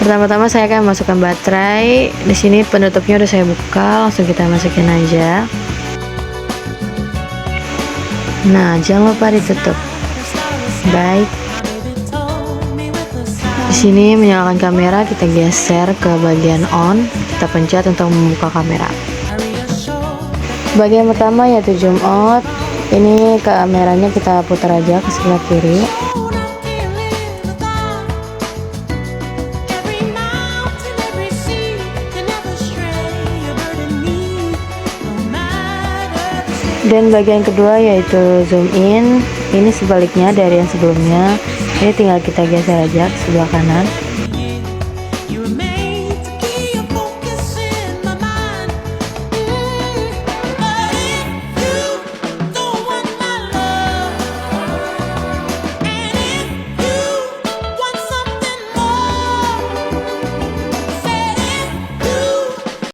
Pertama-tama saya akan masukkan baterai. Di sini penutupnya udah saya buka, langsung kita masukin aja. Nah, jangan lupa ditutup. Baik. Di sini menyalakan kamera, kita geser ke bagian on, kita pencet untuk membuka kamera. Bagian pertama yaitu zoom out. Ini kameranya kita putar aja ke sebelah kiri. Dan bagian kedua yaitu zoom in. Ini sebaliknya dari yang sebelumnya. Ini tinggal kita geser aja ke sebelah kanan.